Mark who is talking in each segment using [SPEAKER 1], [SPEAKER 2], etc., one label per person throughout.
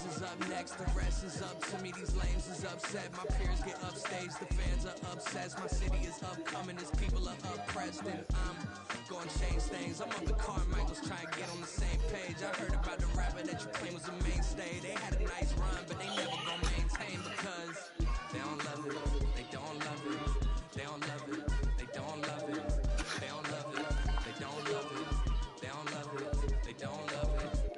[SPEAKER 1] is up next, the rest is up to me. These lames is upset, my peers get upstage, the fans are obsessed. My city is upcoming, as people are oppressed, and I'm gonna change things. I'm up the Carmichaels trying to get on the same page. I heard about the rapper that you claim was a mainstay. They had a nice run, but they never gonna maintain because they don't love it, they don't love it, they don't love it, they don't love it, they don't love it, they don't love it, they don't love it, they don't love it.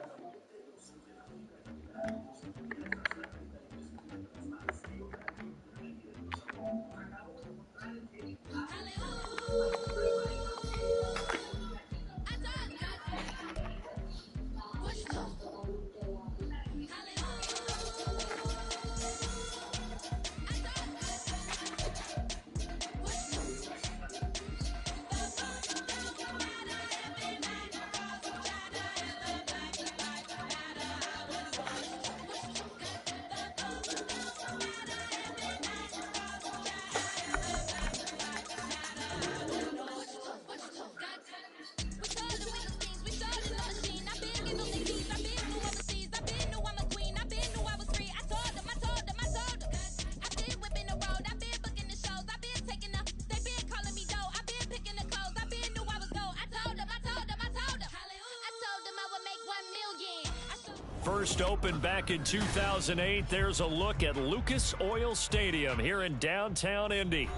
[SPEAKER 2] First opened back in 2008, there's a look at Lucas Oil Stadium here in downtown Indy.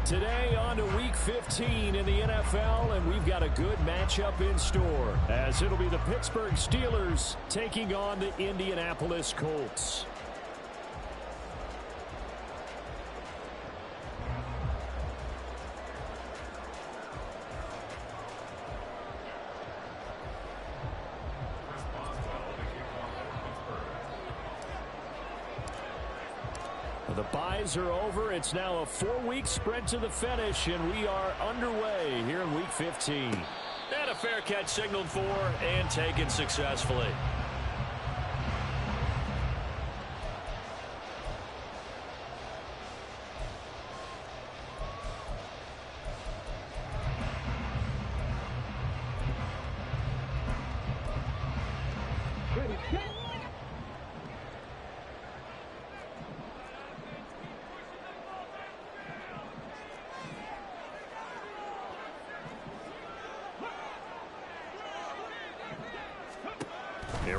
[SPEAKER 2] Today on to Week 15 in the NFL, and we've got a good matchup in store, as it'll be the Pittsburgh Steelers taking on the Indianapolis Colts. The byes are over. It's now a 4-week sprint to the finish, and we are underway here in Week 15. And a fair catch signaled for and taken successfully.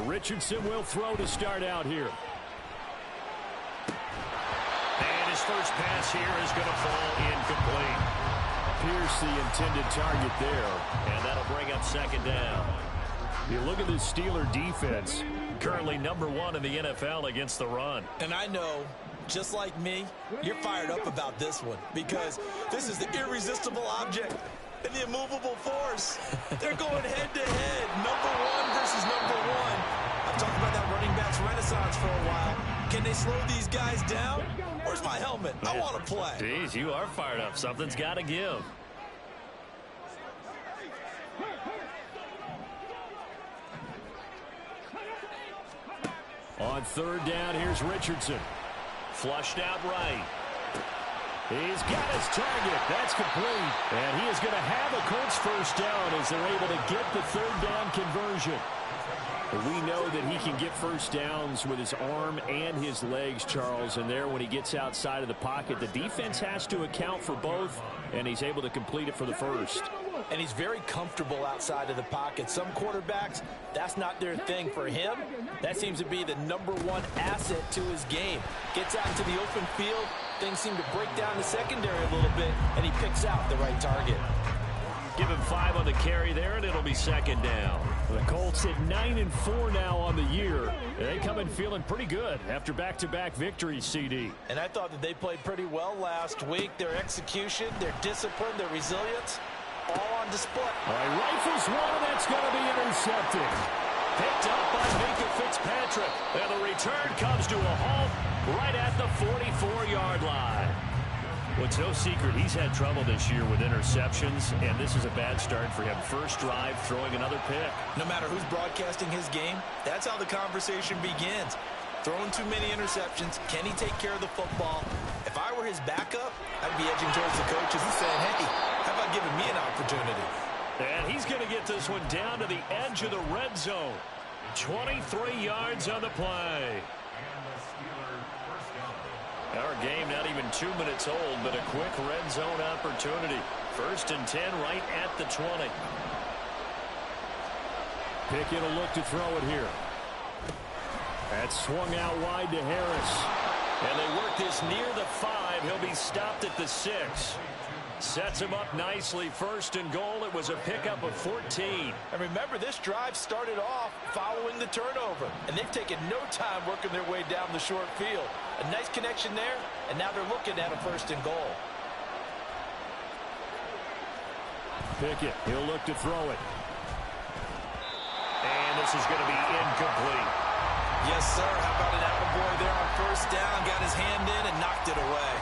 [SPEAKER 2] Richardson will throw to start out here. And his first pass here is going to fall incomplete. Pierce the intended target there, and that'll bring up second down. You look at this Steeler defense, currently number 1 in the NFL against the run.
[SPEAKER 3] And I know, just like me, you're fired up about this one because this is the irresistible object and the immovable force. They're going head-to-head, number 1 versus number 1. I've talked about that running backs renaissance for a while. Can they slow these guys down? Where's my helmet? I want to play.
[SPEAKER 2] Jeez, you are fired up. Something's got to give. On third down, here's Richardson. Flushed out right. He's got his target. That's complete. And he is going to have a Colts first down as they're able to get the third down conversion. We know that he can get first downs with his arm and his legs, Charles, and there when he gets outside of the pocket, the defense has to account for both, and he's able to complete it for the first.
[SPEAKER 3] And he's very comfortable outside of the pocket. Some quarterbacks, that's not their thing. For him, that seems to be the number 1 asset to his game. Gets out into the open field, things seem to break down the secondary a little bit, and he picks out the right target.
[SPEAKER 2] Give him 5 on the carry there, and it'll be second down. The Colts at 9-4 now on the year. They come in feeling pretty good after back-to-back victories, CD.
[SPEAKER 3] And I thought that they played pretty well last week. Their execution, their discipline, their resilience, all on display.
[SPEAKER 2] All right, rifles one, and that's going to be intercepted. Picked up by Minka Fitzpatrick. And the return comes to a halt right at the 44-yard line. Well, it's no secret he's had trouble this year with interceptions, and this is a bad start for him. First drive, throwing another pick.
[SPEAKER 3] No matter who's broadcasting his game, that's how the conversation begins. Throwing too many interceptions, can he take care of the football? If I were his backup, I'd be edging towards the coaches and saying, hey, how about giving me an opportunity?
[SPEAKER 2] And he's going to get this one down to the edge of the red zone. 23 yards on the play. Our game not even 2 minutes old, but a quick red zone opportunity. 1st and 10 right at the 20.
[SPEAKER 4] Pickett will look to throw it here. That's swung out wide to Harris.
[SPEAKER 2] And they work this near the 5. He'll be stopped at the 6. Sets him up nicely. 1st and goal. It was a pickup of 14.
[SPEAKER 3] And remember, this drive started off following the turnover. And they've taken no time working their way down the short field. A nice connection there, and now they're looking at a 1st and goal.
[SPEAKER 4] Pickett, he'll look to throw it.
[SPEAKER 2] And this is going to be incomplete.
[SPEAKER 3] Yes, sir. How about an attaboy there on 1st down? Got his hand in and knocked it away.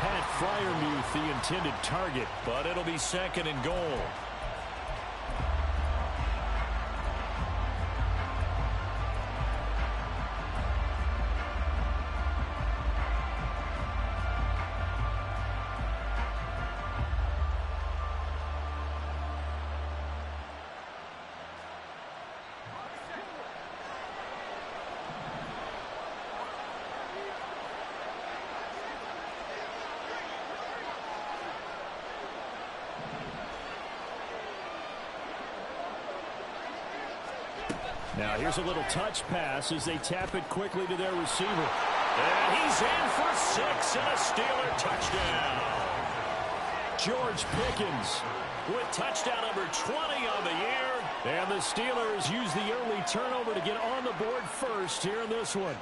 [SPEAKER 4] Pat Fryermuth, the intended target.
[SPEAKER 2] But it'll be 2nd and goal.
[SPEAKER 4] Now here's a little touch pass as they tap it quickly to their receiver.
[SPEAKER 2] And he's in for 6 and a Steeler touchdown.
[SPEAKER 4] George Pickens
[SPEAKER 2] With touchdown number 20 on the year.
[SPEAKER 4] And the Steelers use the early turnover to get on the board first here in this one.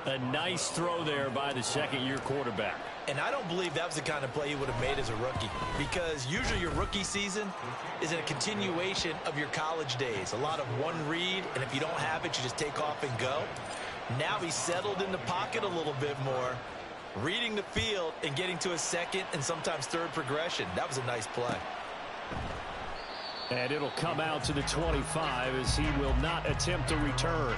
[SPEAKER 2] A nice throw there by the second-year quarterback.
[SPEAKER 3] And I don't believe that was the kind of play he would have made as a rookie, because usually your rookie season is a continuation of your college days. A lot of one read, and if you don't have it, you just take off and go. Now he's settled in the pocket a little bit more, reading the field and getting to a second and sometimes third progression. That was a nice play.
[SPEAKER 4] And it'll come out to the 25 as he will not attempt to return.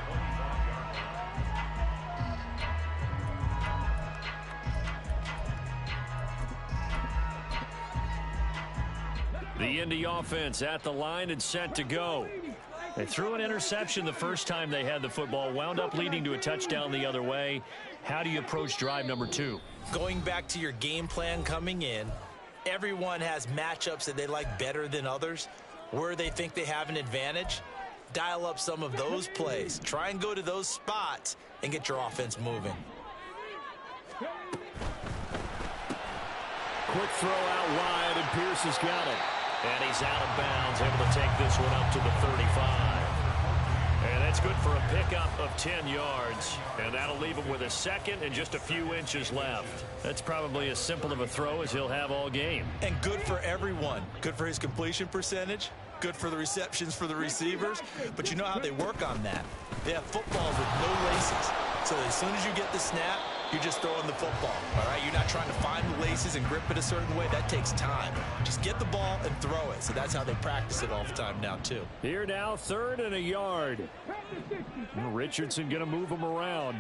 [SPEAKER 2] The Indy offense at the line and set to go. They threw an interception the first time they had the football, wound up leading to a touchdown the other way. How do you approach drive number 2?
[SPEAKER 3] Going back to your game plan coming in, everyone has matchups that they like better than others. Where they think they have an advantage, dial up some of those plays. Try and go to those spots and get your offense moving.
[SPEAKER 4] Quick throw out wide, and Pierce has got it.
[SPEAKER 2] And he's out of bounds, able to take this one up to the 35. And that's good for a pickup of 10 yards. And that'll leave him with a second and just a few inches left. That's probably as simple of a throw as he'll have all game.
[SPEAKER 3] And good for everyone. Good for his completion percentage. Good for the receptions for the receivers. But you know how they work on that. They have footballs with no laces. So as soon as you get the snap, you're just throwing the football. All right, you're not trying to find the laces and grip it a certain way. That takes time. Just get the ball and throw it. So that's how they practice it all the time now, too.
[SPEAKER 4] Here now, 3rd and a yard. Richardson going to move him around.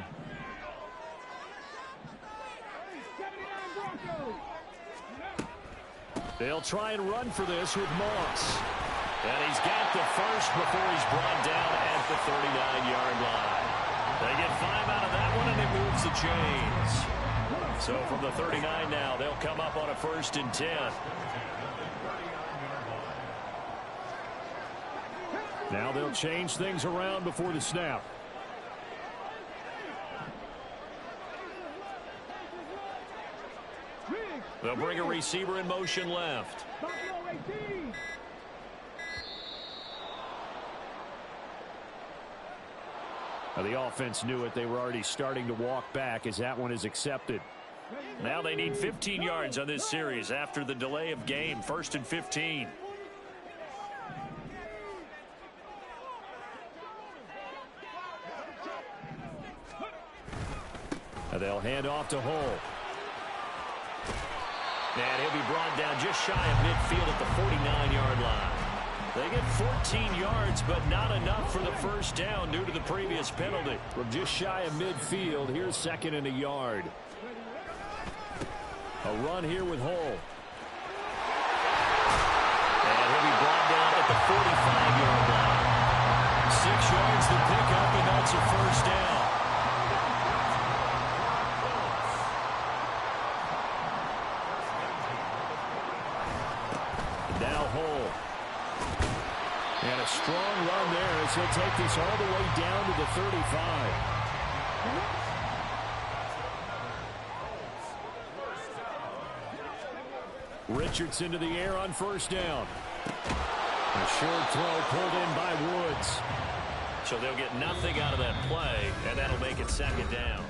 [SPEAKER 4] They'll try and run for this with Moss.
[SPEAKER 2] And he's got the first before he's brought down at the 39-yard line. They get 5 out of that one, and it moves the chains. So from the 39 now, they'll come up on a 1st and 10.
[SPEAKER 4] Now they'll change things around before the snap.
[SPEAKER 2] They'll bring a receiver in motion left.
[SPEAKER 4] Now the offense knew it. They were already starting to walk back as that one is accepted.
[SPEAKER 2] Now they need 15 yards on this series after the delay of game. 1st and 15.
[SPEAKER 4] Now they'll hand off to Hull.
[SPEAKER 2] And he'll be brought down just shy of midfield at the 49-yard line. They get 14 yards, but not enough for the first down due to the previous penalty.
[SPEAKER 4] From just shy of midfield, here's 2nd and a yard. A run here with Hull.
[SPEAKER 2] And he'll be brought down at the 45-yard line.
[SPEAKER 4] And a strong run there as he'll take this all the way down to the 35. Richardson to the air on first down. A short throw pulled in by Woods.
[SPEAKER 2] So they'll get nothing out of that play, and that'll make it second down.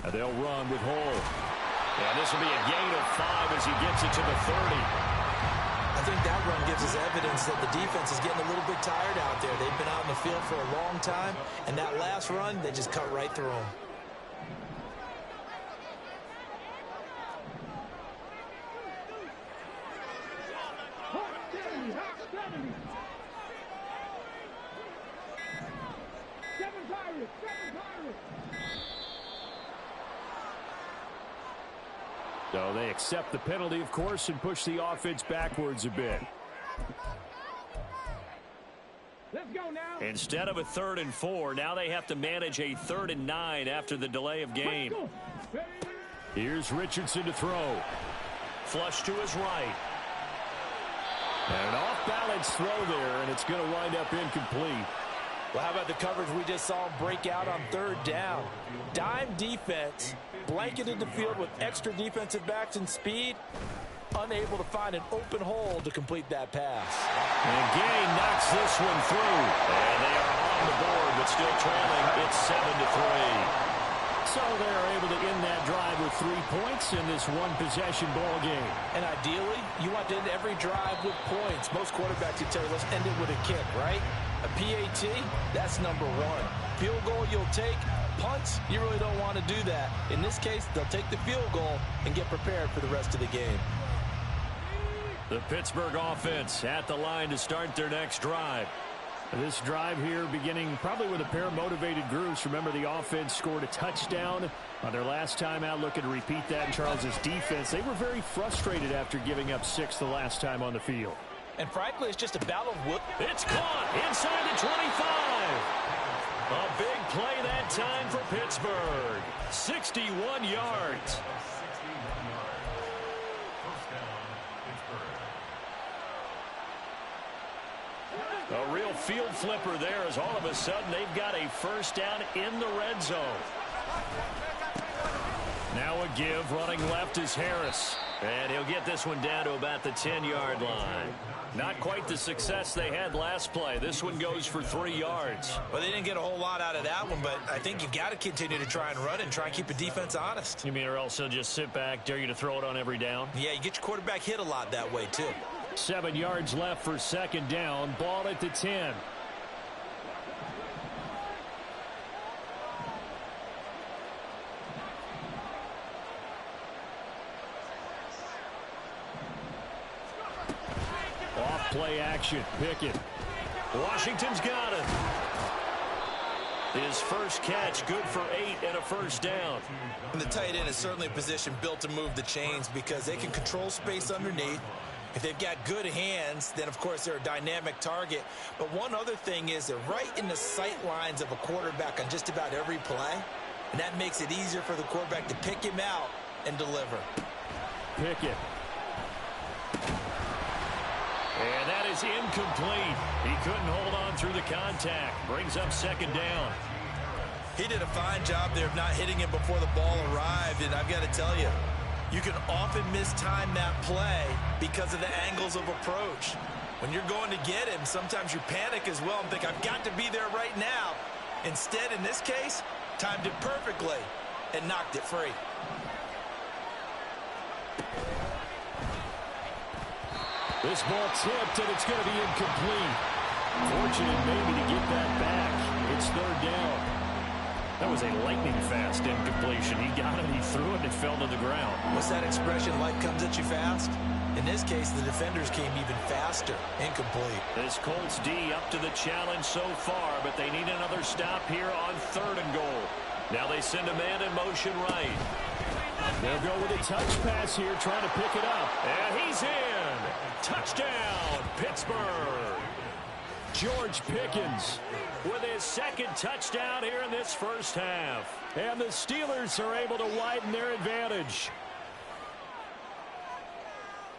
[SPEAKER 4] And they'll run with Hole.
[SPEAKER 2] And this will be a gain of 5 as he gets it to the 30.
[SPEAKER 3] I think that run gives us evidence that the defense is getting a little bit tired out there. They've been out in the field for a long time, and that last run, they just cut right through them.
[SPEAKER 4] So they accept the penalty, of course, and push the offense backwards a bit.
[SPEAKER 5] Let's go now.
[SPEAKER 2] Instead of a 3rd and 4, now they have to manage a 3rd and 9 after the delay of game.
[SPEAKER 4] Here's Richardson to throw.
[SPEAKER 2] Flush to his right.
[SPEAKER 4] And an off-balance throw there, and it's going to wind up incomplete.
[SPEAKER 3] Well, how about the coverage we just saw him break out on 3rd down? Dime defense, blanketed the field with extra defensive backs and speed, unable to find an open hole to complete that pass.
[SPEAKER 2] And Gay knocks this one through. And they are on the board, but still trailing. It's 7-3.
[SPEAKER 4] So they're able to end that drive with 3 points in this one-possession ball game.
[SPEAKER 3] And ideally, you want to end every drive with points. Most quarterbacks would tell you, let's end it with a kick, right? A PAT, that's number 1. Field goal you'll take. Punts, you really don't want to do that. In this case, they'll take the field goal and get prepared for the rest of the game.
[SPEAKER 2] The Pittsburgh offense at the line to start their next drive.
[SPEAKER 4] This drive here beginning probably with a pair of motivated groups. Remember, the offense scored a touchdown on their last time out. Looking to repeat that in Charles's defense. They were very frustrated after giving up 6 the last time on the field.
[SPEAKER 3] And frankly, it's just a battle of wood.
[SPEAKER 2] It's caught inside the 25. A big play that time for Pittsburgh. 61 yards. A real field flipper there as all of a sudden they've got a first down in the red zone. Now a give, running left is Harris. And he'll get this one down to about the 10-yard line. Not quite the success they had last play. This one goes for 3 yards.
[SPEAKER 3] Well, they didn't get a whole lot out of that one, but I think you've got to continue to try and run and try and keep the defense honest.
[SPEAKER 2] You mean or else they'll just sit back, dare you to throw it on every down?
[SPEAKER 3] Yeah, you get your quarterback hit a lot that way, too.
[SPEAKER 4] 7 yards left for second down. Ball at the 10. Off play action. Pickett.
[SPEAKER 2] Washington's got it. His first catch, good for 8 and a first down.
[SPEAKER 3] And the tight end is certainly a position built to move the chains because they can control space underneath. If they've got good hands, then, of course, they're a dynamic target. But one other thing is they're right in the sight lines of a quarterback on just about every play. And that makes it easier for the quarterback to pick him out and deliver.
[SPEAKER 4] Pickett.
[SPEAKER 2] And that is incomplete. He couldn't hold on through the contact. Brings up second down.
[SPEAKER 3] He did a fine job there of not hitting him before the ball arrived. And I've got to tell you, you can often mistime that play because of the angles of approach. When you're going to get him, sometimes you panic as well and think, I've got to be there right now. Instead, in this case, timed it perfectly and knocked it free.
[SPEAKER 4] This ball tipped, and it's going to be incomplete. Fortunate maybe to get that back. It's third down.
[SPEAKER 2] That was a lightning-fast incompletion. He got it, he threw it, and it fell to the ground.
[SPEAKER 3] What's that expression, life comes at you fast? In this case, the defenders came even faster. Incomplete.
[SPEAKER 2] This Colts D up to the challenge so far, but they need another stop here on 3rd and goal. Now they send a man in motion right.
[SPEAKER 4] They'll go with a touch pass here, trying to pick it up.
[SPEAKER 2] And he's in. Touchdown, Pittsburgh.
[SPEAKER 4] George Pickens with his second touchdown here in this first half. And the Steelers are able to widen their advantage.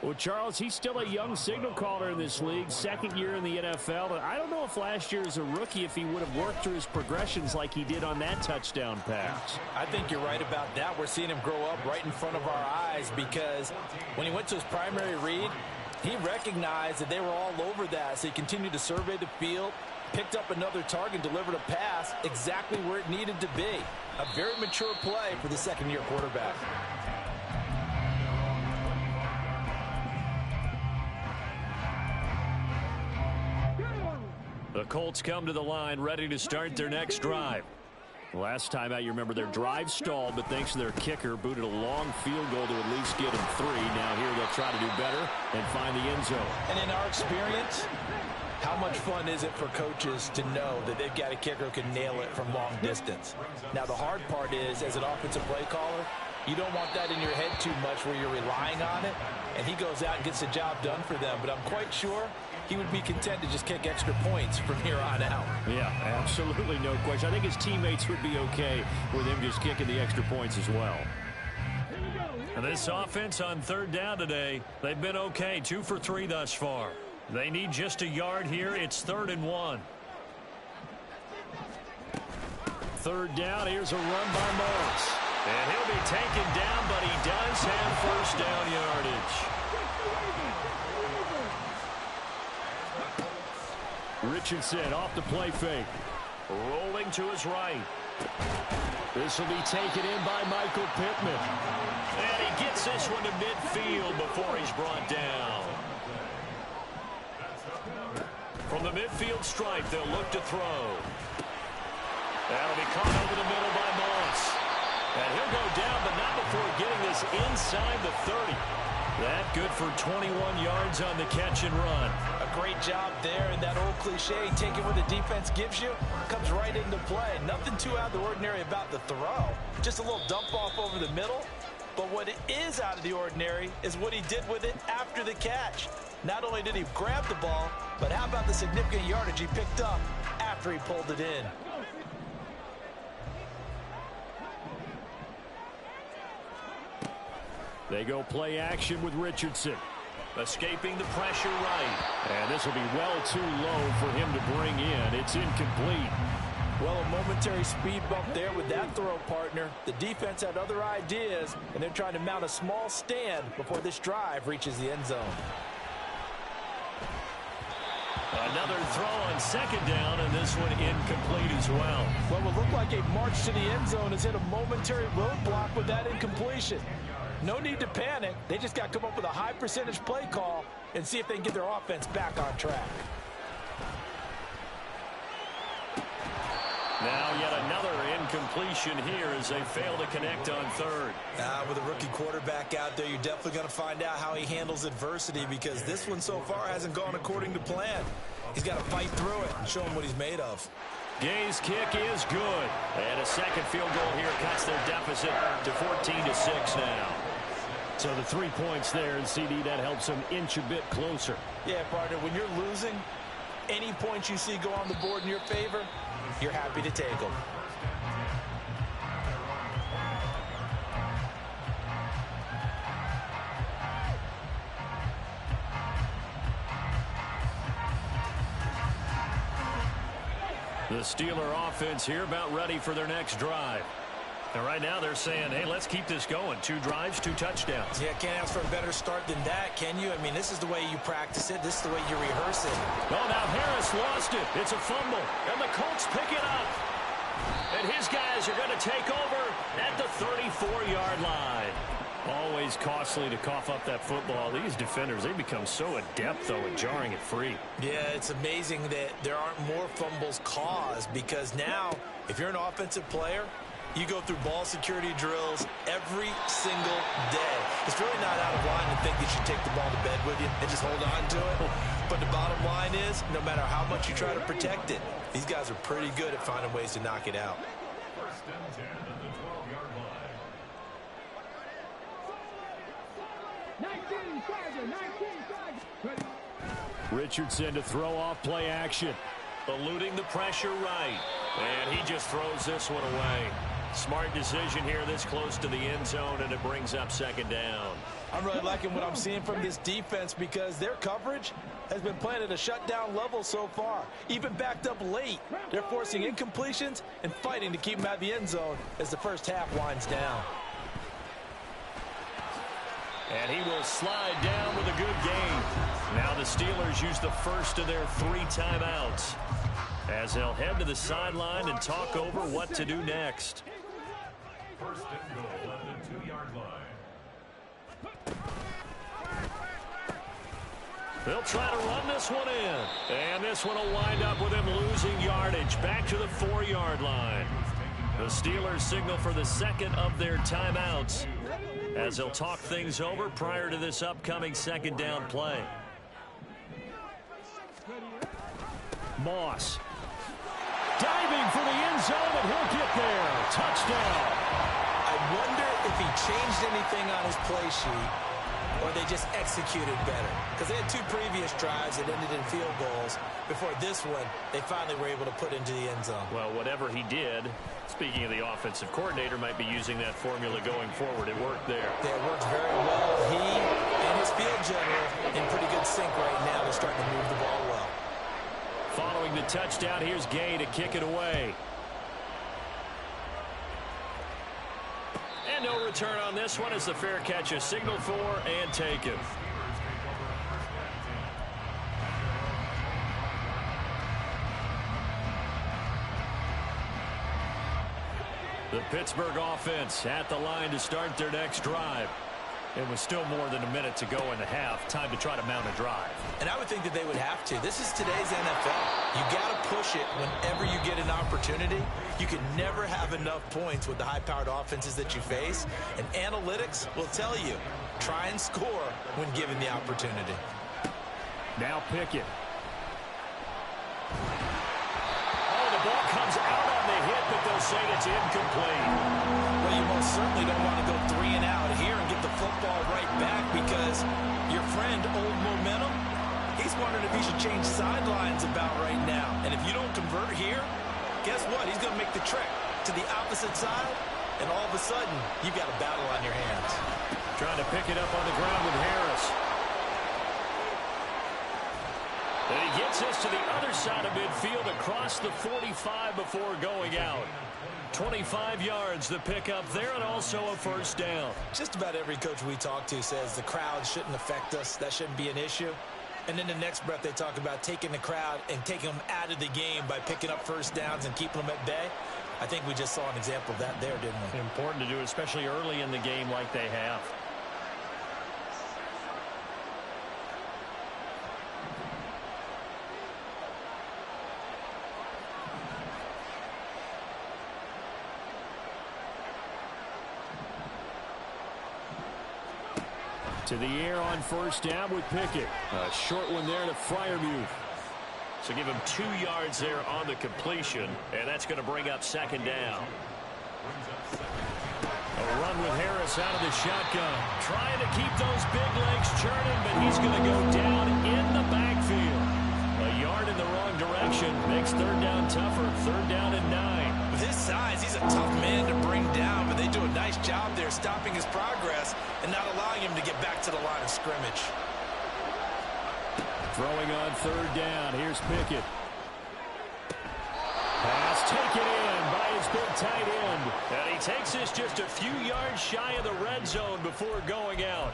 [SPEAKER 4] Well, Charles, he's still a young signal caller in this league, second year in the NFL. But I don't know if last year as a rookie, if he would have worked through his progressions like he did on that touchdown pass.
[SPEAKER 3] I think you're right about that. We're seeing him grow up right in front of our eyes because when he went to his primary read, he recognized that they were all over that. So he continued to survey the field, picked up another target, delivered a pass exactly where it needed to be. A very mature play for the second-year quarterback.
[SPEAKER 4] The Colts come to the line ready to start their next drive. Last time out, you remember their drive stalled, but thanks to their kicker, booted a long field goal to at least get them 3. Now here they'll try to do better and find the end zone.
[SPEAKER 3] And in our experience, how much fun is it for coaches to know that they've got a kicker who can nail it from long distance? Now, the hard part is, as an offensive play caller, you don't want that in your head too much where you're relying on it, and he goes out and gets the job done for them. But I'm quite sure he would be content to just kick extra points from here on out.
[SPEAKER 4] Yeah, absolutely no question. I think his teammates would be okay with him just kicking the extra points as well.
[SPEAKER 2] And this offense on third down today, they've been okay, 2 for 3 thus far. They need just a yard here. It's 3rd and 1.
[SPEAKER 4] Third down, here's a run by Morris.
[SPEAKER 2] And he'll be taken down, but he does have first down yardage.
[SPEAKER 4] Richardson off the play fake.
[SPEAKER 2] Rolling to his right.
[SPEAKER 4] This will be taken in by Michael Pittman.
[SPEAKER 2] And he gets this one to midfield before he's brought down. From the midfield stripe, they'll look to throw. That'll be caught over the middle by Moss. And he'll go down, but not before getting this inside the 30. That good for 21 yards on the catch and run.
[SPEAKER 3] A great job there, and that old cliche, take it where the defense gives you, comes right into play. Nothing too out of the ordinary about the throw. Just a little dump off over the middle. But what is out of the ordinary is what he did with it after the catch. Not only did he grab the ball, but how about the significant yardage he picked up after he pulled it in?
[SPEAKER 4] They go play action with Richardson.
[SPEAKER 2] Escaping the pressure right.
[SPEAKER 4] And this will be well too low for him to bring in. It's incomplete.
[SPEAKER 3] Well, a momentary speed bump there with that throw, partner. The defense had other ideas, and they're trying to mount a small stand before this drive reaches the end zone.
[SPEAKER 2] Another throw on second down, and this one incomplete as well.
[SPEAKER 3] Well, it looked like a march to the end zone has hit a momentary roadblock with that incompletion. No need to panic. They just got to come up with a high percentage play call and see if they can get their offense back on track.
[SPEAKER 2] Now yet another incompletion here as they fail to connect on third.
[SPEAKER 3] With a rookie quarterback out there, you're definitely going to find out how he handles adversity because this one so far hasn't gone according to plan. He's got to fight through it and show him what he's made of.
[SPEAKER 2] Gay's kick is good. And a second field goal here cuts their deficit to 14-6 now.
[SPEAKER 4] So the 3 points there, and CD, that helps them inch a bit closer.
[SPEAKER 3] Yeah, partner, when you're losing, any points you see go on the board in your favor, you're happy to take them.
[SPEAKER 2] The Steeler offense here about ready for their next drive. And right now they're saying, hey, let's keep this going. 2 drives, 2 touchdowns.
[SPEAKER 3] Yeah, can't ask for a better start than that, can you? I mean, this is the way you practice it. This is the way you rehearse it.
[SPEAKER 2] Oh, now Harris lost it. It's a fumble. And the Colts pick it up. And his guys are going to take over at the 34-yard line.
[SPEAKER 4] Always costly to cough up that football. These defenders, they become so adept, though, at jarring it free.
[SPEAKER 3] Yeah, it's amazing that there aren't more fumbles caused because now, if you're an offensive player, you go through ball security drills every single day. It's really not out of line to think that you take the ball to bed with you and just hold on to it. But the bottom line is, no matter how much you try to protect it, these guys are pretty good at finding ways to knock it out.
[SPEAKER 4] Richardson to throw off play action.
[SPEAKER 2] Eluding the pressure right. And he just throws this one away. Smart decision here this close to the end zone, and it brings up second down.
[SPEAKER 3] I'm really liking what I'm seeing from this defense because their coverage has been playing at a shutdown level so far. Even backed up late, they're forcing incompletions and fighting to keep them at the end zone as the first half winds down.
[SPEAKER 2] And he will slide down with a good gain. Now the Steelers use the first of their 3 timeouts as they'll head to the sideline and talk over what to do next.
[SPEAKER 6] First and goal at the 2-yard line.
[SPEAKER 2] They'll try to run this one in. And this one will wind up with him losing yardage back to the 4-yard line. The Steelers signal for the second of their timeouts as they'll talk things over prior to this upcoming second down play.
[SPEAKER 4] Moss. Diving for the end zone, and he'll get there. Touchdown.
[SPEAKER 3] I wonder if he changed anything on his play sheet or they just executed better. Because they had 2 previous drives that ended in field goals. Before this one, they finally were able to put into the end zone.
[SPEAKER 2] Well, whatever he did, speaking of the offensive coordinator, might be using that formula going forward. It worked there.
[SPEAKER 3] It worked very well. He and his field general in pretty good sync right now. They're starting to move the ball well.
[SPEAKER 2] Following the touchdown, here's Gay to kick it away. And no return on this one as the fair catch is signaled for and taken. The Pittsburgh offense at the line to start their next drive. It was still more than a minute to go in the half. Time to try to mount a drive.
[SPEAKER 3] And I would think that they would have to. This is today's NFL. You got to push it whenever you get an opportunity. You can never have enough points with the high-powered offenses that you face. And analytics will tell you, try and score when given the opportunity.
[SPEAKER 4] Now Pickett.
[SPEAKER 2] Oh, the ball comes out on the hit, but they'll say it's incomplete.
[SPEAKER 3] Well, you most certainly don't want to go 3 and out here and get the football right back because your friend, Old Momentum, he's wondering if he should change sidelines about right now. And if you don't convert here, guess what? He's going to make the trek to the opposite side, and all of a sudden, you've got a battle on your hands.
[SPEAKER 2] Trying to pick it up on the ground with Harris. And he gets this to the other side of midfield across the 45 before going out. 25 yards the pickup there, and also a first down.
[SPEAKER 3] Just about every coach we talk to says the crowd shouldn't affect us. That shouldn't be an issue. And then the next breath they talk about taking the crowd and taking them out of the game by picking up first downs and keeping them at bay. I think we just saw an example of that there, didn't we?
[SPEAKER 2] Important to do, especially early in the game like they have.
[SPEAKER 4] To the air on first down with Pickett. A short one there to Freiermuth.
[SPEAKER 2] So give him 2 yards there on the completion, and that's going to bring up second down.
[SPEAKER 4] A run with Harris out of the shotgun.
[SPEAKER 2] Trying to keep those big legs churning, but he's going to go down in the backfield. A yard in the wrong direction makes third down tougher. Third down and 9.
[SPEAKER 3] With his size, he's a tough man to bring down, but they do a nice job there stopping his progress and not allowing him to get back to the line of scrimmage.
[SPEAKER 4] Throwing on third down. Here's Pickett. Pass taken in by his big tight end.
[SPEAKER 2] And he takes this just a few yards shy of the red zone before going out.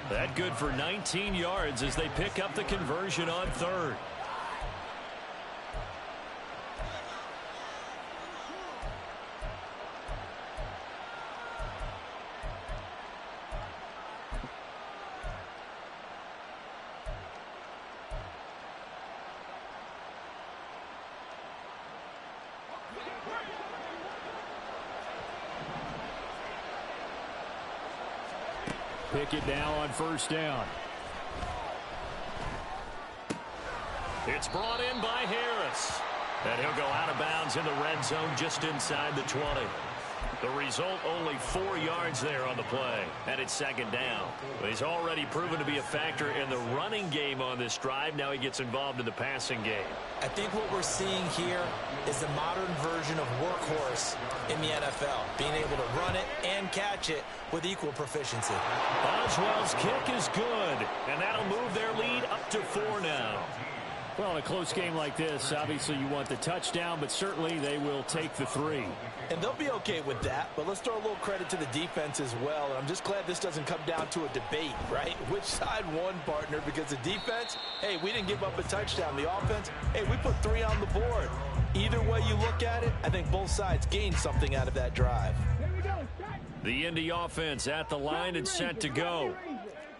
[SPEAKER 2] That good for 19 yards as they pick up the conversion on third.
[SPEAKER 4] Pickett now on first down.
[SPEAKER 2] It's brought in by Harris. And he'll go out of bounds in the red zone just inside the 20. The result, only 4 yards there on the play. And it's second down. He's already proven to be a factor in the running game on this drive. Now he gets involved in the passing game.
[SPEAKER 3] I think what we're seeing here is the modern version of workhorse in the NFL, being able to run it and catch it with equal proficiency.
[SPEAKER 2] Boswell's kick is good, and that'll move their lead up to 4 now.
[SPEAKER 4] Well, in a close game like this, obviously you want the touchdown, but certainly they will take the 3.
[SPEAKER 3] And they'll be okay with that, but let's throw a little credit to the defense as well. And I'm just glad this doesn't come down to a debate, right? Which side won, partner? Because the defense, hey, we didn't give up a touchdown. The offense, hey, we put 3 on the board. Either way you look at it, I think both sides gained something out of that drive.
[SPEAKER 2] The Indy offense at the line and set to go.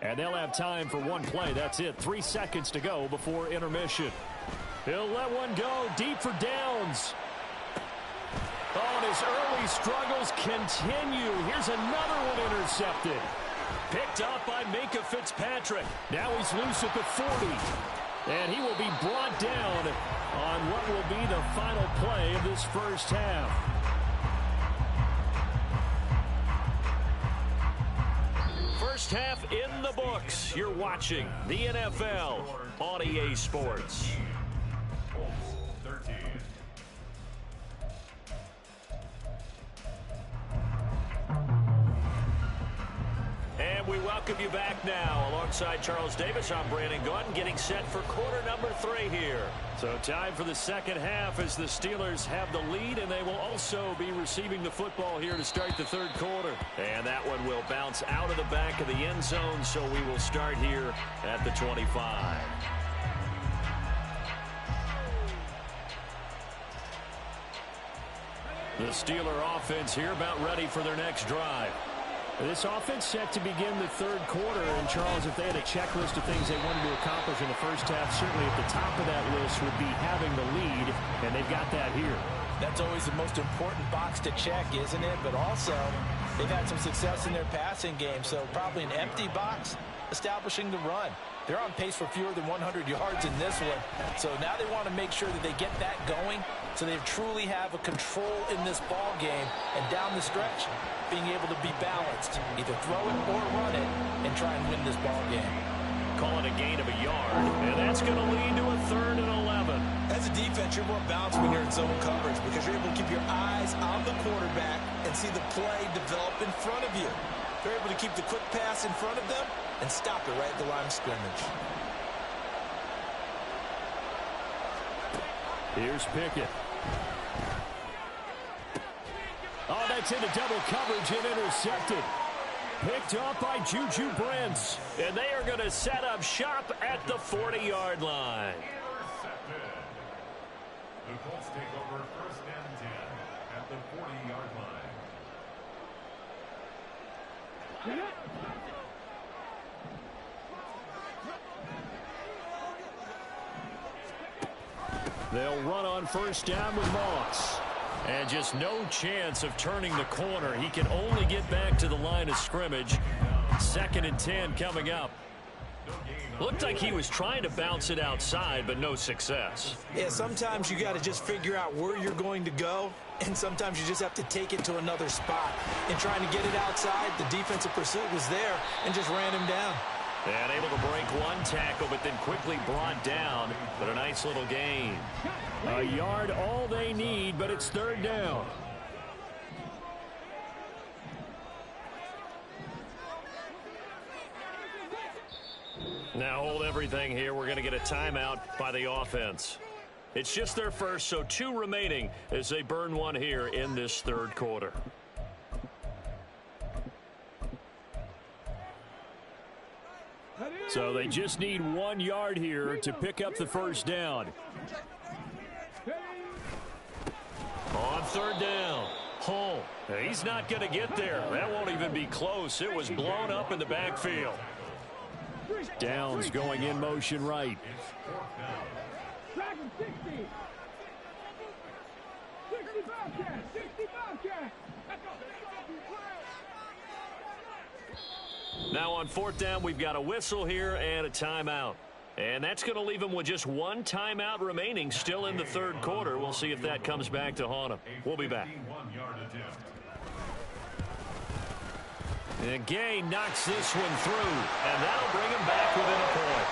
[SPEAKER 4] And they'll have time for one play. That's it. 3 seconds to go before intermission. He'll let one go deep for downs. Oh, and his early struggles continue. Here's another one intercepted. Picked up by Minkah Fitzpatrick. Now he's loose at the 40. And he will be brought down on what will be the final play of this first half.
[SPEAKER 2] First half in the books. You're watching the NFL on EA Sports.
[SPEAKER 6] Colts 13.
[SPEAKER 2] And we welcome you back now. Alongside Charles Davis, I'm Brandon Gaudin, getting set for quarter number 3 here. So time for the second half as the Steelers have the lead, and they will also be receiving the football here to start the third quarter. And that one will bounce out of the back of the end zone, so we will start here at the 25. The Steeler offense here about ready for their next drive.
[SPEAKER 4] This offense set to begin the third quarter, and Charles, if they had a checklist of things they wanted to accomplish in the first half, certainly at the top of that list would be having the lead, and they've got that here.
[SPEAKER 3] That's always the most important box to check, isn't it? But also, they've had some success in their passing game, so probably an empty box establishing the run. They're on pace for fewer than 100 yards in this one, so now they want to make sure that they get that going so they truly have a control in this ball game, and down the stretch, being able to be balanced, either throw it or run it, and try and win this ball game.
[SPEAKER 2] Call it a gain of a yard, and that's going to lead to a 3rd and 11.
[SPEAKER 3] As a defense, you're more balanced when you're in zone coverage because you're able to keep your eyes on the quarterback and see the play develop in front of you. They're able to keep the quick pass in front of them and stop it right at the line of scrimmage.
[SPEAKER 4] Here's Pickett. Oh, that's into double coverage and intercepted. Picked up by Juju Brents.
[SPEAKER 2] And they are going to set up shop at the 40-yard line.
[SPEAKER 6] Intercepted. The Colts take over 1st and 10 at the 40-yard line.
[SPEAKER 4] They'll run on first down with Moss.
[SPEAKER 2] And just no chance of turning the corner. He can only get back to the line of scrimmage. 2nd and 10 coming up. Looked like he was trying to bounce it outside, but no success.
[SPEAKER 3] Yeah, sometimes you got to just figure out where you're going to go, and sometimes you just have to take it to another spot. And trying to get it outside, the defensive pursuit was there and just ran him down.
[SPEAKER 2] And able to break one tackle, but then quickly brought down. But a nice little gain.
[SPEAKER 4] A yard all they need, but it's 3rd down.
[SPEAKER 2] Now hold everything here. We're going to get a timeout by the offense. It's just their first, so 2 remaining as they burn one here in this third quarter.
[SPEAKER 4] So they just need 1 yard here to pick up the first down.
[SPEAKER 2] On 3rd down, Hull. He's not going to get there. That won't even be close. It was blown up in the backfield.
[SPEAKER 4] Downs going in motion right.
[SPEAKER 2] Now on 4th down, we've got a whistle here and a timeout. And that's going to leave him with just 1 timeout remaining still in the third quarter. We'll see if that comes back to haunt him. We'll be back. And Gay knocks this one through, and that'll bring him back within a point.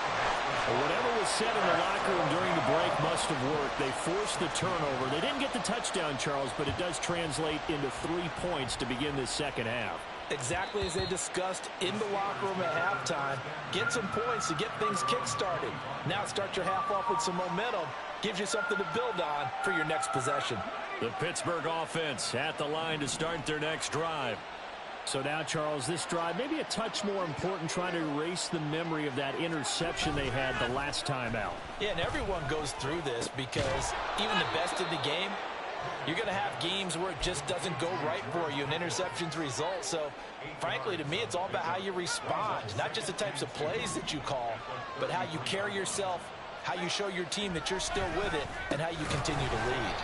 [SPEAKER 2] Well, whatever was said in the locker room during the break must have worked. They forced the turnover. They didn't get the touchdown, Charles, but it does translate into 3 points to begin this second half.
[SPEAKER 3] Exactly as they discussed in the locker room at halftime. Get some points to get things kick-started. Now start your half off with some momentum. Gives you something to build on for your next possession.
[SPEAKER 2] The Pittsburgh offense at the line to start their next drive.
[SPEAKER 4] So now, Charles, this drive maybe a touch more important, trying to erase the memory of that interception they had the last time out.
[SPEAKER 3] Yeah, and everyone goes through this because even the best in the game, you're going to have games where it just doesn't go right for you, and interceptions result. So, frankly, to me, it's all about how you respond, not just the types of plays that you call, but how you carry yourself, how you show your team that you're still with it, and how you continue to lead.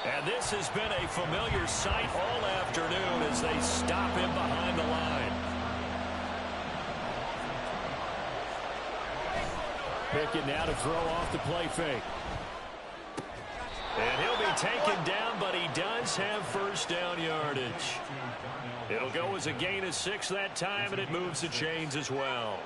[SPEAKER 2] And this has been a familiar sight all afternoon as they stop him behind the line.
[SPEAKER 4] Pickett now to throw off the play fake.
[SPEAKER 2] And he'll be taken down, but he does have first down yardage. It'll go as a gain of 6 that time, and it moves the chains as well.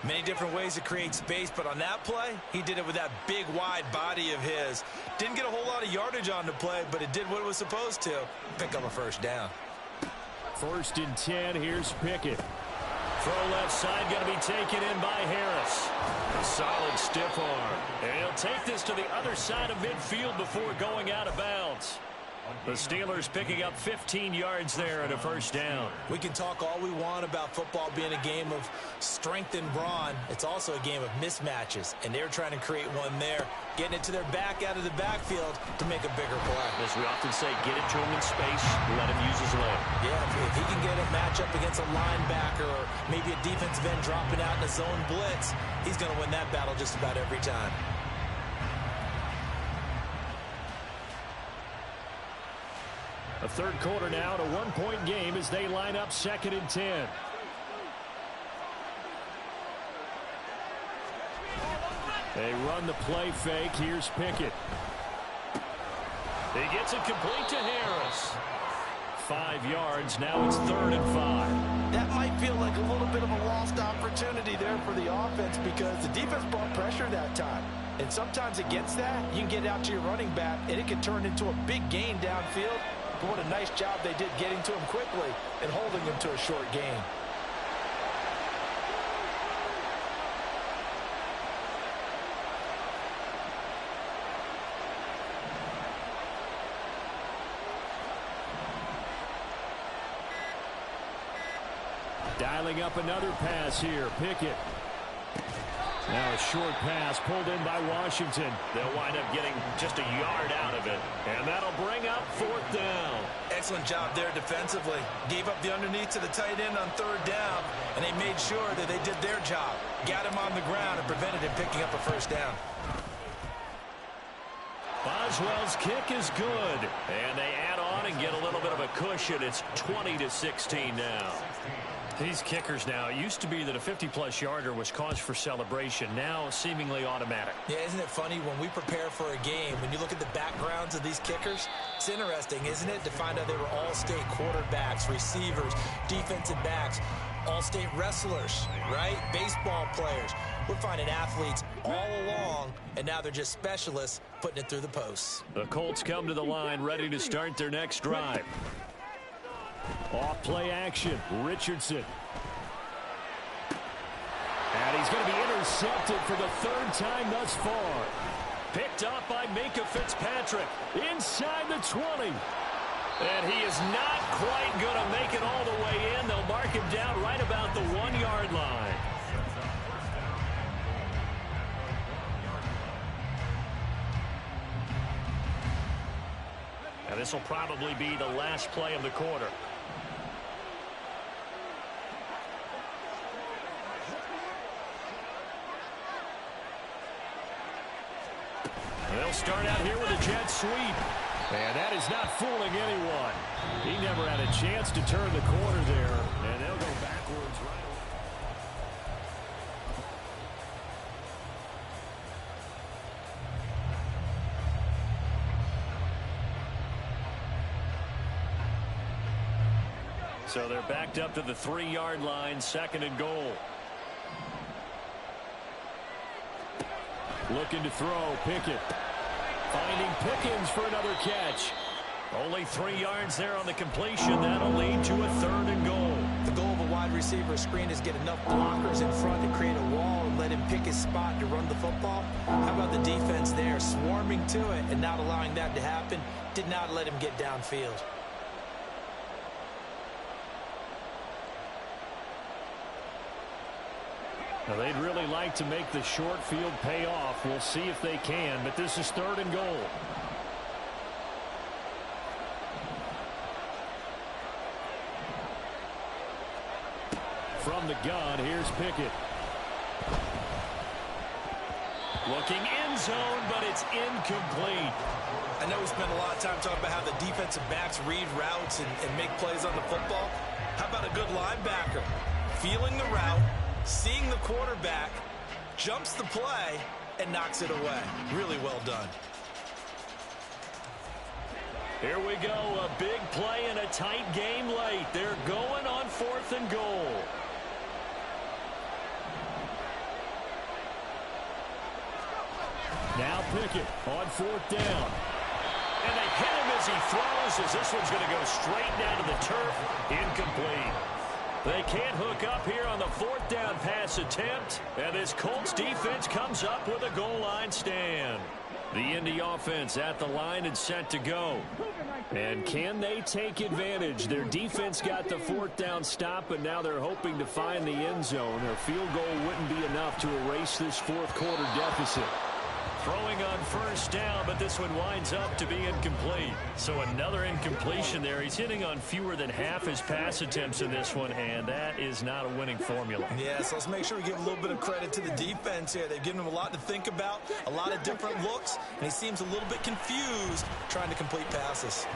[SPEAKER 3] Many different ways to create space, but on that play, he did it with that big, wide body of his. Didn't get a whole lot of yardage on the play, but it did what it was supposed to. Pick up a first down.
[SPEAKER 4] 1st and 10, here's Pickett.
[SPEAKER 2] Throw left side, going to be taken in by Harris. A solid stiff arm. And he'll take this to the other side of midfield before going out of bounds. The Steelers picking up 15 yards there and a first down.
[SPEAKER 3] We can talk all we want about football being a game of strength and brawn. It's also a game of mismatches, and they're trying to create one there, getting it to their back out of the backfield to make a bigger play.
[SPEAKER 2] As we often say, get it to him in space, let him use his leg.
[SPEAKER 3] Yeah, if he can get a matchup against a linebacker or maybe a defensive end dropping out in a zone blitz, he's going to win that battle just about every time.
[SPEAKER 4] A third quarter now, to 1-point game as they line up 2nd and 10. They run the play fake. Here's Pickett.
[SPEAKER 2] He gets it complete to Harris.
[SPEAKER 4] 5 yards. Now it's 3rd and 5.
[SPEAKER 3] That might feel like a little bit of a lost opportunity there for the offense because the defense brought pressure that time. And sometimes against that, you can get out to your running back, and it can turn into a big gain downfield. But what a nice job they did getting to him quickly and holding him to a short gain.
[SPEAKER 4] Dialing up another pass here. Pickett. Now a short pass pulled in by Washington.
[SPEAKER 2] They'll wind up getting just a yard out of it. And that'll bring up 4th down.
[SPEAKER 3] Excellent job there defensively. Gave up the underneath to the tight end on 3rd down, and they made sure that they did their job. Got him on the ground and prevented him picking up a first down.
[SPEAKER 2] Boswell's kick is good. And they add on and get a little bit of a cushion. It's 20-16 now. These kickers now, it used to be that a 50-plus yarder was cause for celebration. Now seemingly automatic.
[SPEAKER 3] Yeah, isn't it funny when we prepare for a game, when you look at the backgrounds of these kickers, it's interesting, isn't it, to find out they were all-state quarterbacks, receivers, defensive backs, all-state wrestlers, right? Baseball players. We're finding athletes all along, and now they're just specialists putting it through the posts.
[SPEAKER 2] The Colts come to the line ready to start their next drive.
[SPEAKER 4] Off play action. Richardson. And he's going to be intercepted for the 3rd time thus far.
[SPEAKER 2] Picked up by Minka Fitzpatrick.
[SPEAKER 4] Inside the 20.
[SPEAKER 2] And he is not quite going to make it all the way in. They'll mark him down right about the 1-yard line. Now this will probably be the last play of the quarter. They'll start out here with a jet sweep.
[SPEAKER 4] And that is not fooling anyone. He never had a chance to turn the corner there. And they'll go backwards right away. So they're backed up to the 3-yard line, 2nd and goal. Looking to throw, Pickett. Finding Pickens for another catch. Only 3 yards there on the completion. That'll lead to a 3rd and goal.
[SPEAKER 3] The goal of a wide receiver screen is get enough blockers in front to create a wall and let him pick his spot to run the football. How about the defense there, swarming to it and not allowing that to happen? Did not let him get downfield.
[SPEAKER 4] Now, they'd really like to make the short field pay off. We'll see if they can, but this is 3rd and goal. From the gun, here's Pickett. Looking end zone, but it's incomplete.
[SPEAKER 3] I know we spent a lot of time talking about how the defensive backs read routes and make plays on the football. How about a good linebacker? Feeling the route, seeing the quarterback, jumps the play, and knocks it away. Really well done.
[SPEAKER 4] Here we go, a big play in a tight game late. They're going on 4th and goal. Now Pickett on 4th down. And they hit him as he throws, as this one's going to go straight down to the turf. Incomplete. They can't hook up here on the 4th down pass attempt. And this Colts defense comes up with a goal line stand. The Indy offense at the line and set to go. And can they take advantage? Their defense got the 4th down stop, and now they're hoping to find the end zone. Their field goal wouldn't be enough to erase this 4th quarter deficit. Throwing on 1st down, but this one winds up to be incomplete. So another incompletion there. He's hitting on fewer than half his pass attempts in this one, and that is not a winning formula.
[SPEAKER 3] Yes, let's make sure we give a little bit of credit to the defense here. They've given him a lot to think about, a lot of different looks, and he seems a little bit confused trying to complete passes.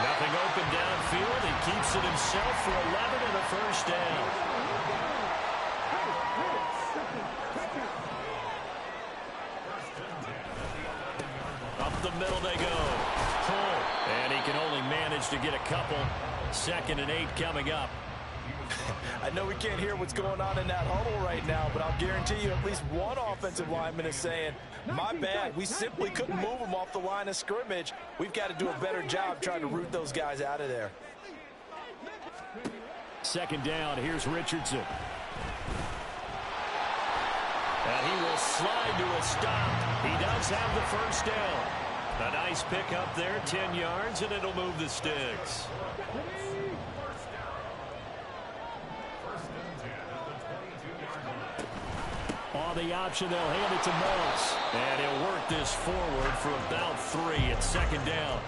[SPEAKER 4] Nothing open downfield. He keeps it himself for 11 and a 1st down. The middle they go. And he can only manage to get a couple. 2nd and 8 coming up.
[SPEAKER 3] I know we can't hear what's going on in that huddle right now, but I'll guarantee you at least one offensive lineman is saying, my bad, we simply couldn't move them off the line of scrimmage. We've got to do a better job trying to root those guys out of there.
[SPEAKER 4] 2nd down, here's Richardson. And he will slide to a stop. He does have the 1st down. A nice pick up there, 10 yards, and it'll move the sticks. On the option, they'll hand it to Moss. And he'll work this forward for about 3 at 2nd down.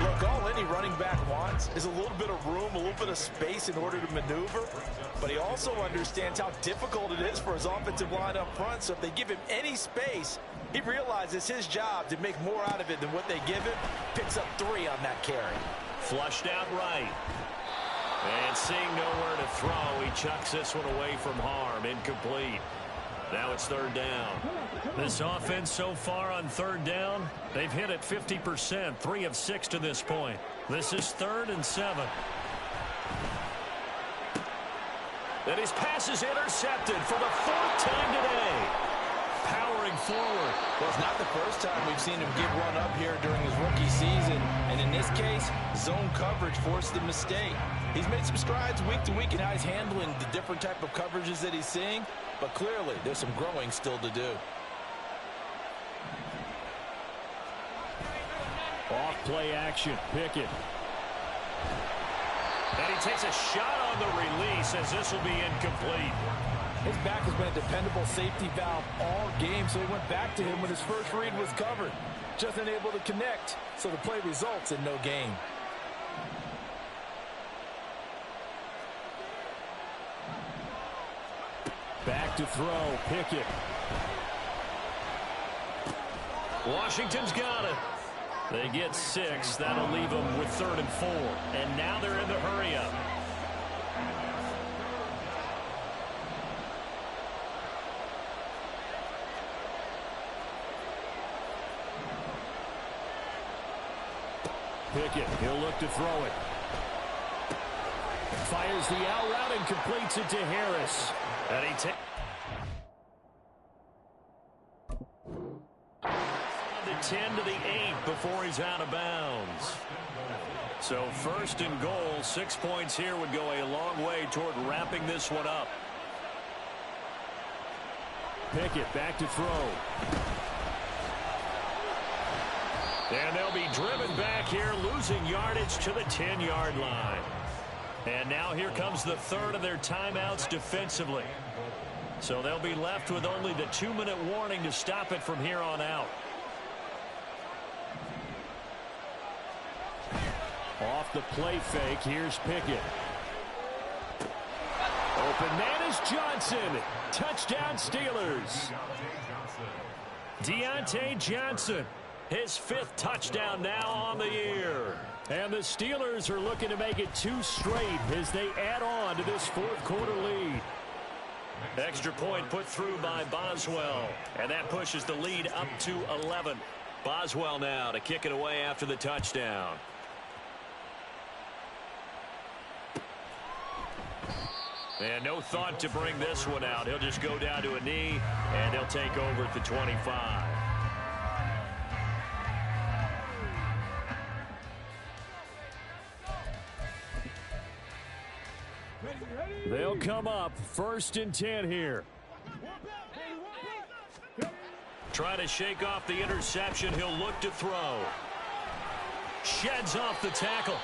[SPEAKER 3] Look, all any running back wants is a little bit of room, a little bit of space in order to maneuver. But he also understands how difficult it is for his offensive line up front. So if they give him any space, he realizes his job to make more out of it than what they give him. Picks up 3 on that carry.
[SPEAKER 4] Flushed out right. And seeing nowhere to throw, he chucks this one away from harm. Incomplete. Now it's 3rd down. This offense so far on 3rd down, they've hit it 50%, 3 of 6 to this point. This is 3rd and 7. And his pass is intercepted for the 4th time today. Powering forward.
[SPEAKER 3] Well, it's not the first time we've seen him give one up here during his rookie season. And in this case, zone coverage forced the mistake. He's made some strides week to week in how he's handling the different type of coverages that he's seeing. But clearly, there's some growing still to do.
[SPEAKER 4] Off play action, Pickett. And he takes a shot on the release as this will be incomplete.
[SPEAKER 7] His back has been a dependable safety valve all game, so he went back to him when his first read was covered. Just unable to connect, so the play results in no gain.
[SPEAKER 4] Back to throw, Pickett. Washington's got it. They get 6. That'll leave them with 3rd and 4. And now they're in the hurry-up. Pickett, he'll look to throw it. Fires the out route and completes it to Harris. And he takes the 10 to the 8 before he's out of bounds. So first and goal, 6 points here would go a long way toward wrapping this one up. Pickett back to throw. And they'll be driven back here, losing yardage to the 10-yard line. And now here comes the third of their timeouts defensively. So they'll be left with only the 2-minute warning to stop it from here on out. Off the play fake, here's Pickett. Open man is Johnson. Touchdown Steelers. Deontay Johnson, his 5th touchdown now on the year. And the Steelers are looking to make it 2 straight as they add on to this 4th quarter lead. Extra point put through by Boswell. And that pushes the lead up to 11. Boswell now to kick it away after the touchdown. And no thought to bring this one out. He'll just go down to a knee, and he'll take over at the 25. They'll come up 1st and 10 here. Trying to shake off the interception. He'll look to throw. Sheds off the tackle.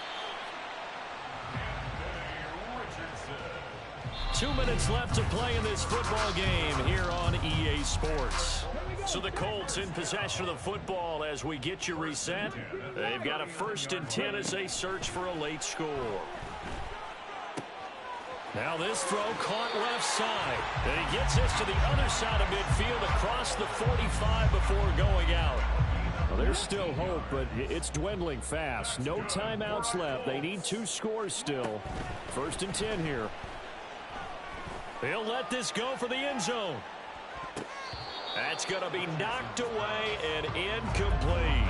[SPEAKER 4] 2 minutes left to play in this football game here on EA Sports. So the Colts in possession of the football as we get you reset. They've got a 1st and 10 as they search for a late score. Now this throw caught left side. And he gets this to the other side of midfield across the 45 before going out. Well, there's still hope, but it's dwindling fast. No timeouts left. They need 2 scores still. 1st and 10 here. He'll let this go for the end zone. That's going to be knocked away and incomplete.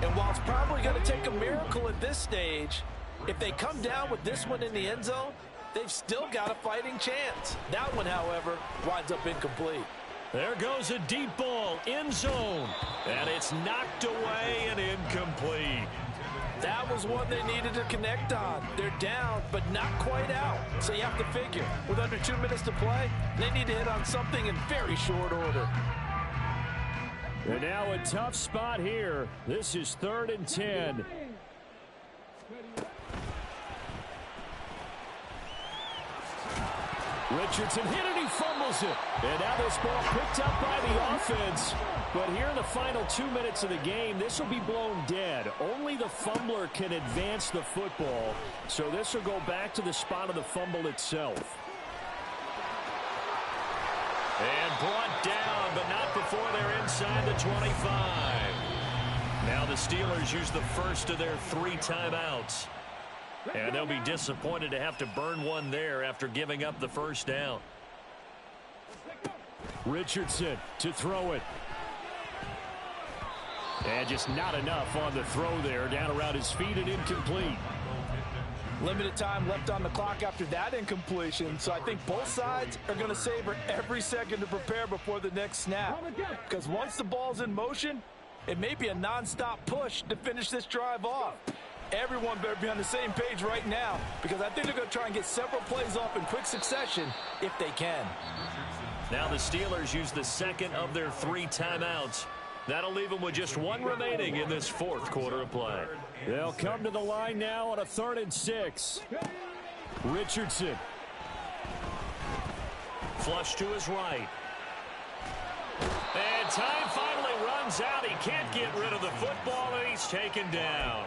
[SPEAKER 7] And while it's probably going to take a miracle at this stage, if they come down with this one in the end zone, they've still got a fighting chance. That one, however, winds up incomplete.
[SPEAKER 4] There goes a deep ball, end zone. And it's knocked away and incomplete.
[SPEAKER 7] That was one they needed to connect on. They're down, but not quite out. So you have to figure, with under 2 minutes to play, they need to hit on something in very short order.
[SPEAKER 4] And now a tough spot here. This is 3rd and 10. Richardson hit it, he fumbles it. And now this ball picked up by the offense. But here in the final 2 minutes of the game, this will be blown dead. Only the fumbler can advance the football. So this will go back to the spot of the fumble itself. And brought down, but not before they're inside the 25. Now the Steelers use the first of their 3 timeouts. And they'll be disappointed to have to burn one there after giving up the first down. Richardson to throw it. And just not enough on the throw there. Down around his feet and incomplete.
[SPEAKER 7] Limited time left on the clock after that incompletion. So I think both sides are going to savor every second to prepare before the next snap. Because once the ball's in motion, it may be a nonstop push to finish this drive off. Everyone better be on the same page right now, because I think they're going to try and get several plays off in quick succession if they can.
[SPEAKER 4] Now the Steelers use the second of their 3 timeouts. That'll leave them with just 1 remaining in this 4th quarter of play. They'll come to the line now on a 3rd and 6. Richardson. Flush to his right. And time finally runs out. He can't get rid of the football, and he's taken down.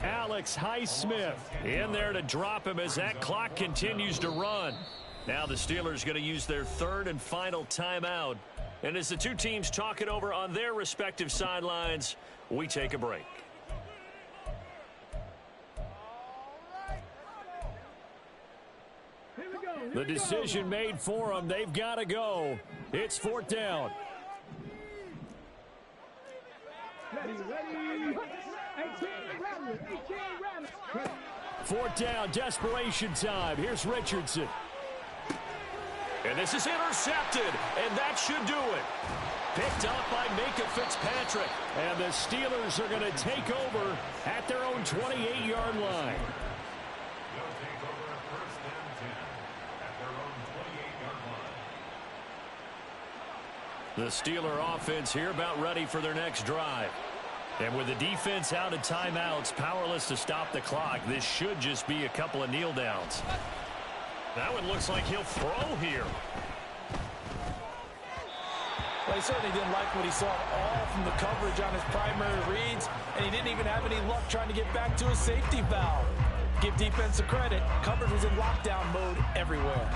[SPEAKER 4] Alex Highsmith in there to drop him as that clock continues to run. Now the Steelers going to use their 3rd and final timeout. And as the 2 teams talk it over on their respective sidelines, we take a break. The decision made for them. They've got to go. It's 4th down. Fourth down, desperation time. Here's Richardson.
[SPEAKER 2] And this is intercepted, and that should do it. Picked up by Minka Fitzpatrick.
[SPEAKER 4] And the Steelers are going to take over at their own 28-yard line.
[SPEAKER 6] They'll take over at first and 10 at their own 28-yard line.
[SPEAKER 2] The Steeler offense here about ready for their next drive. And with the defense out of timeouts, powerless to stop the clock, this should just be a couple of kneel downs. That one looks like he'll throw here.
[SPEAKER 7] Well, he certainly didn't like what he saw all from the coverage on his primary reads, and he didn't even have any luck trying to get back to his safety valve. Give defense a credit. Coverage was in lockdown mode everywhere.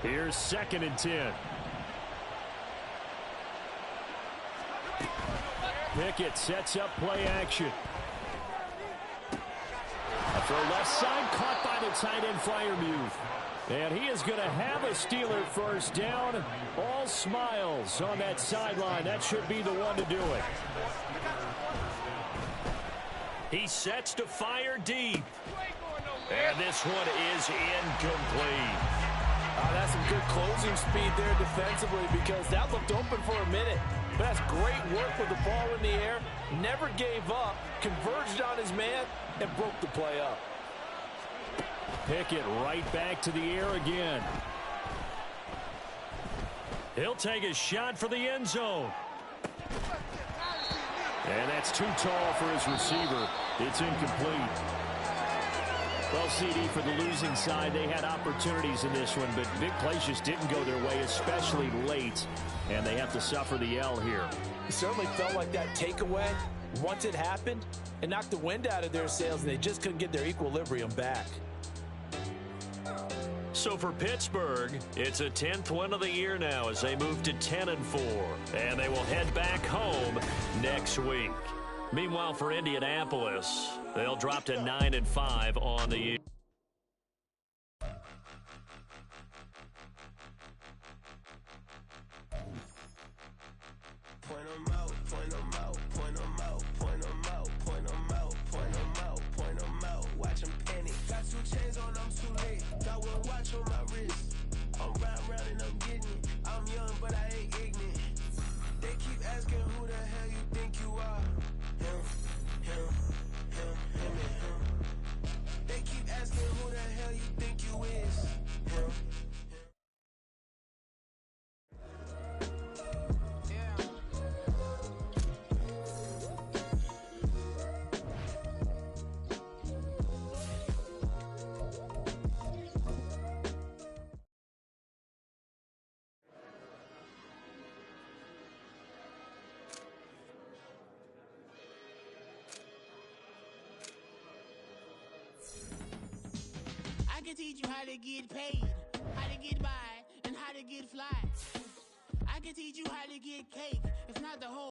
[SPEAKER 4] Here's 2nd and 10. Pickett sets up play action. A throw left side, caught by the tight end Freiermuth. And he is going to have a Steeler first down. All smiles on that sideline. That should be the one to do it.
[SPEAKER 2] He sets to fire deep. And this one is incomplete.
[SPEAKER 7] That's some good closing speed there defensively, because that looked open for a minute. But that's great work with the ball in the air. Never gave up, converged on his man, and broke the play up.
[SPEAKER 4] Pickett right back to the air again.
[SPEAKER 2] He'll take a shot for the end zone.
[SPEAKER 4] And that's too tall for his receiver. It's incomplete. Well, CD, for the losing side, they had opportunities in this one, but big plays just didn't go their way, especially late, and they have to suffer the L here.
[SPEAKER 7] It certainly felt like that takeaway, once it happened, it knocked the wind out of their sails, and they just couldn't get their equilibrium back.
[SPEAKER 2] So for Pittsburgh, it's a 10th win of the year now as they move to 10-4, and they will head back home next week. Meanwhile, for Indianapolis, they'll drop to 9-5 on the year.
[SPEAKER 8] Point 'em out, point 'em out, point 'em out, point 'em out, point 'em out, point 'em out, point 'em out. Watch 'em panic. Got 2 chains on, I'm too late. Got 1 watch on my wrist. I'm round and I'm getting it. I'm young, but I ain't ignorant. They keep asking who the hell you think you are. Him, and him. They keep asking who the hell you think you is. Him.
[SPEAKER 9] I can teach you how to get paid, how to get by, and how to get fly. I can teach you how to get cake, if not the whole